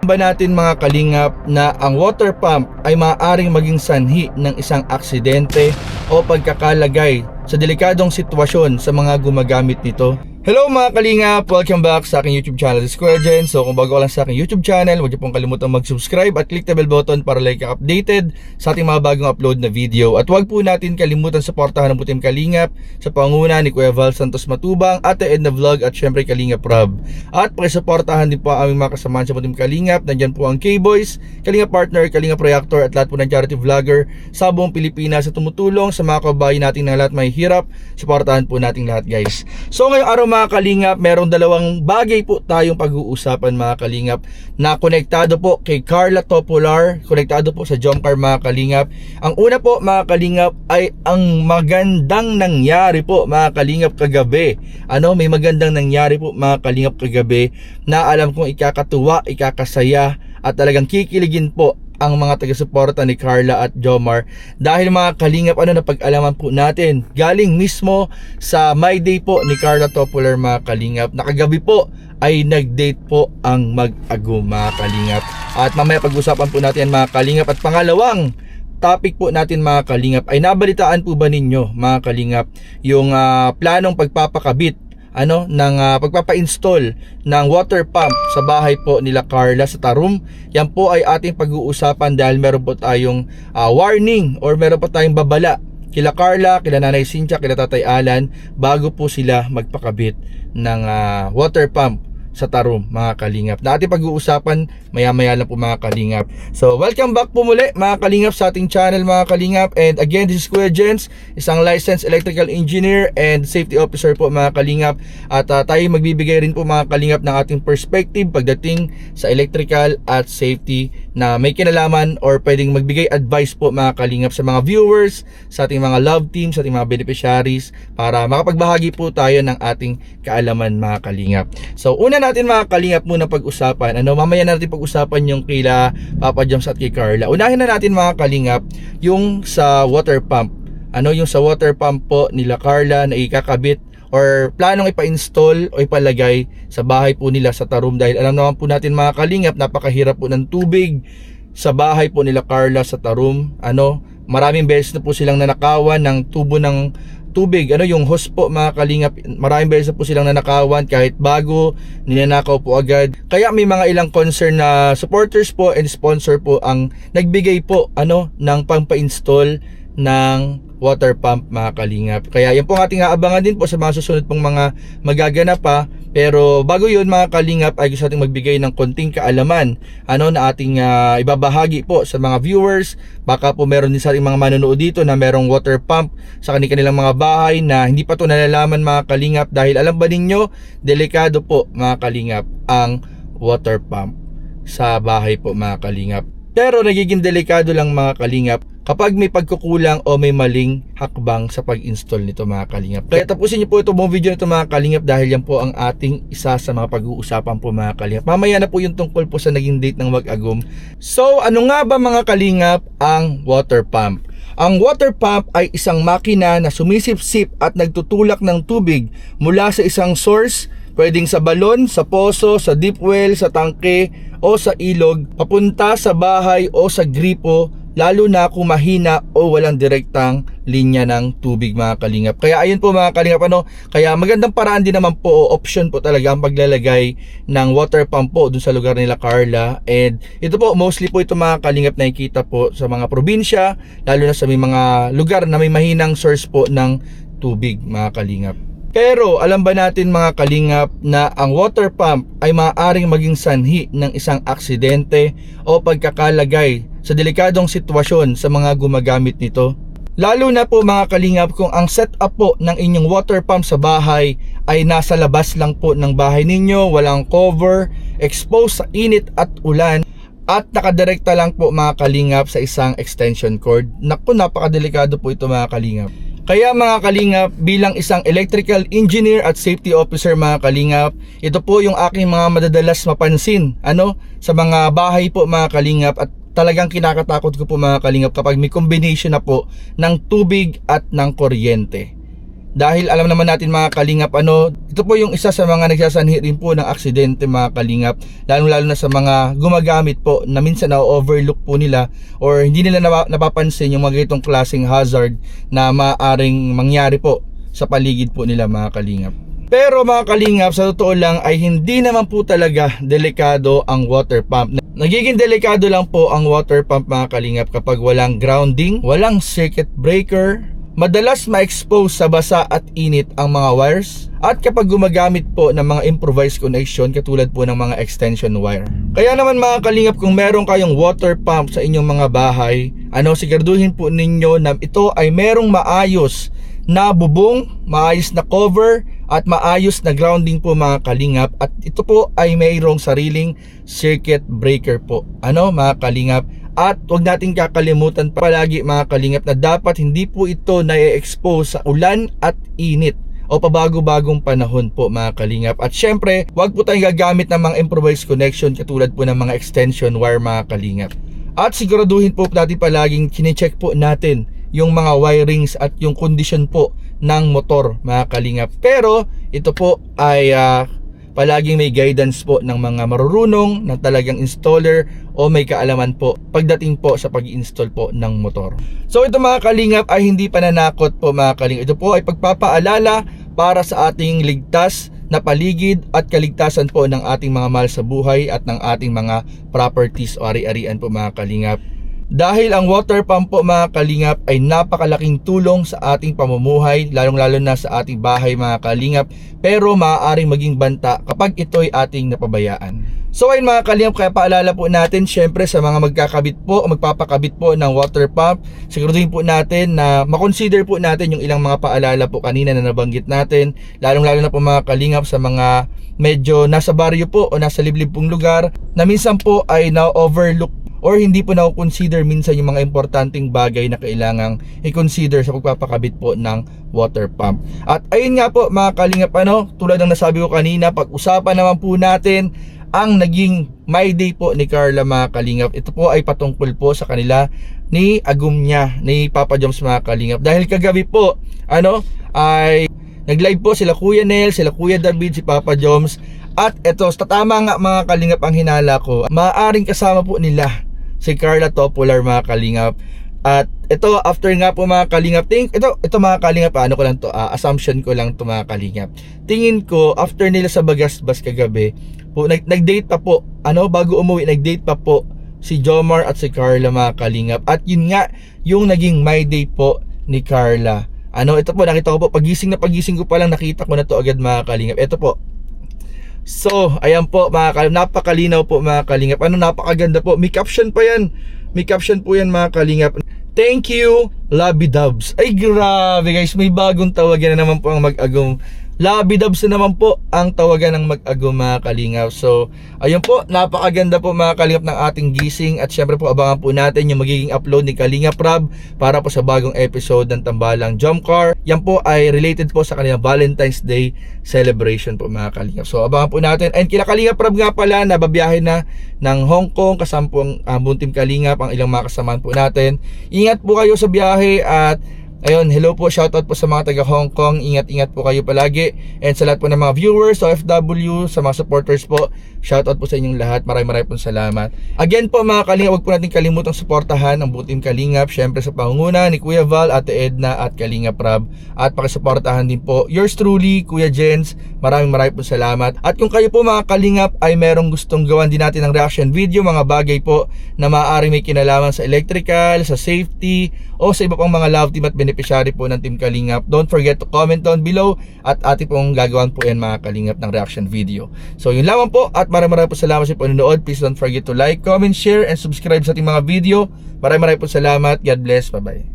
Ba natin mga kalingap na ang water pump ay maaaring maging sanhi ng isang aksidente o pagkakalagay sa delikadong sitwasyon sa mga gumagamit nito. Hello mga kalingap! Welcome back sa aking YouTube channel, Kuya Jen. So kung bago ka lang sa aking YouTube channel, huwag niyo pong kalimutang mag-subscribe at click the bell button para like updated sa ating mga bagong upload na video. At huwag po natin kalimutan suportahan ng Putim Kalingap sa pangunguna ni Kuya Val Santos Matubang, Ate Edna Vlog at syempre Kalingap Rob. At pakisuportahan din po ang aming mga kasamahan sa Putim Kalingap. Nandyan po ang K-Boys, Kalingap Partner, Kalingap Reactor at lahat po ng charity vlogger sa buong Pilipinas sa tumutulong sa mga kababayan natin na lahat may hirap. Suportahan po natin lahat, guys. So ngayong araw mga kalingap, merong dalawang bagay po tayong pag-uusapan mga kalingap na konektado po kay Carla Topolar, konektado po sa Jomcar mga kalingap. Ang una po mga kalingap ay ang magandang nangyari po mga kalingap kagabi. May magandang nangyari po mga kalingap kagabi na alam kong ikakatuwa, ikakasaya at talagang kikiligin po ang mga taga-suporta ni Carla at Jomar dahil mga kalingap napag-alaman po natin galing mismo sa My Day po ni Carla Topolar mga kalingap. Nakagabi po ay nag-date po ang mag-agum mga kalingap. At mamaya pag-usapan po natin mga kalingap. At pangalawang topic po natin mga kalingap ay nabalitaan po ba ninyo mga kalingap yung planong pagpapakabit ng pagpapa-install ng water pump sa bahay po nila Carla sa Tarum. Yan po ay ating pag-uusapan dahil meron po tayong warning or meron po tayong babala kila Carla, kila Nanay Cynthia, kila Tatay Alan bago po sila magpakabit ng water pump sa Tarum mga kalingap na ating pag-uusapan maya-maya lang po mga kalingap. So welcome back po muli mga kalingap sa ating channel mga kalingap. And again, this is Kuya Jens, isang licensed electrical engineer and safety officer po mga kalingap. At tayo magbibigay rin po mga kalingap ng ating perspective pagdating sa electrical at safety na may kinalaman or pwedeng magbigay advice po mga kalingap sa mga viewers, sa ating mga love team, sa ating mga beneficiaries para makapagbahagi po tayo ng ating kaalaman mga kalingap. So una natin mga kalingap muna pag-usapan. Mamaya natin pag-usapan yung kila Papa Joms at kay Carla. Unahin na natin mga kalingap yung sa water pump. Yung sa water pump po nila Carla na ikakabit or planong ipa-install o ipalagay sa bahay po nila sa Tarum dahil alam naman po natin mga kalingap, napakahirap po ng tubig sa bahay po nila Carla sa Tarum. Maraming beses na po silang nanakawan ng tubo ng tubig, yung hose po mga kalingap. Maraming beses na po silang nanakawan kahit bago, ninanakaw po agad. Kaya may mga ilang concern na supporters po and sponsor po ang nagbigay po ng pampa-install ng water pump mga kalingap. Kaya yan po ang ating aabangan din po sa mga susunod pong mga magaganap pa. Pero bago yun mga kalingap ay gusto natin magbigay ng konting kaalaman na ating ibabahagi po sa mga viewers. Baka po meron din sa ating mga manonood dito na merong water pump sa kanilang mga bahay na hindi pa ito nalalaman mga kalingap. Dahil alam ba ninyo, delikado po mga kalingap ang water pump sa bahay po mga kalingap. Pero nagiging delikado lang mga kalingap kapag may pagkukulang o may maling hakbang sa pag-install nito mga kalingap. Kaya tapusin niyo po itong video nito mga kalingap dahil yan po ang ating isa sa mga pag-uusapan po mga kalingap. Mamaya na po yung tungkol po sa naging date ng mag-agum. So ano nga ba mga kalingap ang water pump? Ang water pump ay isang makina na sumisip-sip at nagtutulak ng tubig mula sa isang source, pwedeng sa balon, sa poso, sa deep well, sa tangke o sa ilog, papunta sa bahay o sa gripo, lalo na kung mahina o walang direktang linya ng tubig mga kalingap. Kaya ayun po mga kalingap, kaya magandang paraan din naman po o option po talaga ang paglalagay ng water pump po dun sa lugar nila Carla. And ito po mostly po ito mga kalingap nakikita po sa mga probinsya, lalo na sa may mga lugar na may mahinang source po ng tubig mga kalingap. Pero alam ba natin mga kalingap na ang water pump ay maaaring maging sanhi ng isang aksidente o pagkakalagay sa delikadong sitwasyon sa mga gumagamit nito? Lalo na po mga kalingap kung ang setup po ng inyong water pump sa bahay ay nasa labas lang po ng bahay ninyo, walang cover, exposed sa init at ulan, at nakadirekta lang po mga kalingap sa isang extension cord. Naku, napakadelikado po ito mga kalingap. Kaya mga kalingap, bilang isang electrical engineer at safety officer mga kalingap, ito po yung aking mga madadalas mapansin sa mga bahay po mga kalingap. At talagang kinakatakot ko po mga kalingap kapag may combination na po ng tubig at ng kuryente. Dahil alam naman natin mga kalingap, ito po yung isa sa mga nagsasanhi rin po ng aksidente mga kalingap, lalo na sa mga gumagamit po na minsan na-overlook po nila or hindi nila napapansin yung mga ganitong klaseng hazard na maaring mangyari po sa paligid po nila mga kalingap. Pero mga kalingap, sa totoo lang ay hindi naman po talaga delikado ang water pump. Nagiging delikado lang po ang water pump mga kalingap kapag walang grounding, walang circuit breaker, madalas ma-expose sa basa at init ang mga wires, at kapag gumagamit po ng mga improvised connection katulad po ng mga extension wire. Kaya naman mga kalingap, kung meron kayong water pump sa inyong mga bahay, siguraduhin po ninyo na ito ay merong maayos na bubong, maayos na cover at maayos na grounding po mga kalingap, at ito po ay mayroong sariling circuit breaker po mga kalingap. At huwag natin kakalimutan palagi mga kalingap na dapat hindi po ito na-expose sa ulan at init o pabago-bagong panahon po mga kalingap. At syempre, huwag po tayong gagamit ng mga improvised connection katulad po ng mga extension wire mga kalingap. At siguraduhin po natin palaging kine-check po natin yung mga wirings at yung condition po ng motor mga kalingap. Pero ito po ay palaging may guidance po ng mga marurunong, ng talagang installer o may kaalaman po pagdating po sa pag-install po ng motor. So ito mga kalingap ay hindi pananakot po mga kalingap. Ito po ay pagpapaalala para sa ating ligtas na paligid at kaligtasan po ng ating mga mahal sa buhay at ng ating mga properties o ari-arian po mga kalingap. Dahil ang water pump po mga kalingap ay napakalaking tulong sa ating pamumuhay, lalong-lalo na sa ating bahay mga kalingap, pero maaaring maging banta kapag ito'y ating napabayaan. So ayun mga kalingap, kaya paalala po natin syempre sa mga magkakabit po o magpapakabit po ng water pump, siguraduhin po natin na makonsider po natin yung ilang mga paalala po kanina na nabanggit natin, lalong-lalo na po mga kalingap sa mga medyo nasa baryo po o nasa liblib pong lugar na minsan po ay na-overlook or hindi po na-consider minsan yung mga importanteng bagay na kailangang i-consider sa pagpapakabit po ng water pump. At ayun nga po mga kalingap, tulad ng nasabi ko kanina, pag-usapan naman po natin ang naging My Day po ni Carla mga kalingap. Ito po ay patungkol po sa kanila ni Agumnya, ni Papa Joms mga kalingap. Dahil kagabi po, ay nag-live po sila Kuya Nel, sila Kuya David, si Papa Joms. At ito, tatama nga mga kalingap ang hinala ko, maaaring kasama po nila si Carla Topular mga kalingap. At ito, after nga po mga kalingap, ito mga kalingap, ko lang to, assumption ko lang to mga kalingap. Tingin ko, after nila sa Bagasbas kagabi, po, nag-date pa po, bago umuwi, nag-date pa po si Jomar at si Carla mga kalingap. At yun nga, yung naging My Day po ni Carla. Ito po, nakita ko po, pagising ko pa lang, nakita ko na to agad mga kalingap. Ito po. So, ayan po mga kalingap, napakalinaw po mga kalingap. Napakaganda po. May caption pa yan. May caption po yan mga kalingap. Thank you, Labi Dubs. Ay grabe guys, may bagong tawagan na naman po ang Mag-Agum. Labi Dubs na naman po ang tawagan ng Mag-Agum mga kalingap. So, ayun po, napakaganda po mga kalingap ng ating gising. At syempre po, abangan po natin yung magiging upload ni Kalingap Rab para po sa bagong episode ng Tambalang Jump Car. Yan po ay related po sa kanilang Valentine's Day celebration po mga kalingap. So, abangan po natin. And kila Kalingap Rab nga pala, nababiyahe na ng Hong Kong kasama po ang buong team Kalingap, ang ilang mga kasamaan po natin. Ingat po kayo sa biyahe at ayun, hello po, shoutout po sa mga taga Hong Kong. Ingat-ingat po kayo palagi. And sa lahat po ng mga viewers, OFW, sa mga supporters po, shoutout po sa inyong lahat. Maraming po salamat. Again po mga kalingap, huwag po natin kalimutang suportahan ang buong team Kalingap. Syempre sa pangunguna ni Kuya Val, Ate Edna at Kalingap Rab. At pakisuportahan din po yours truly, Kuya Jens. Maraming po salamat. At kung kayo po mga kalingap ay merong gustong gawan din natin ng reaction video, mga bagay po na maaaring may kinalaman sa electrical, sa safety, o sa iba pang mga love team at beneficiary po ng Team Kalingap, don't forget to comment down below at ating pong gagawan po yan mga kalingap ng reaction video. So yun lamang po at maraming po salamat sa panonood. Please don't forget to like, comment, share, and subscribe sa ating mga video. Maraming po salamat. God bless. Bye bye.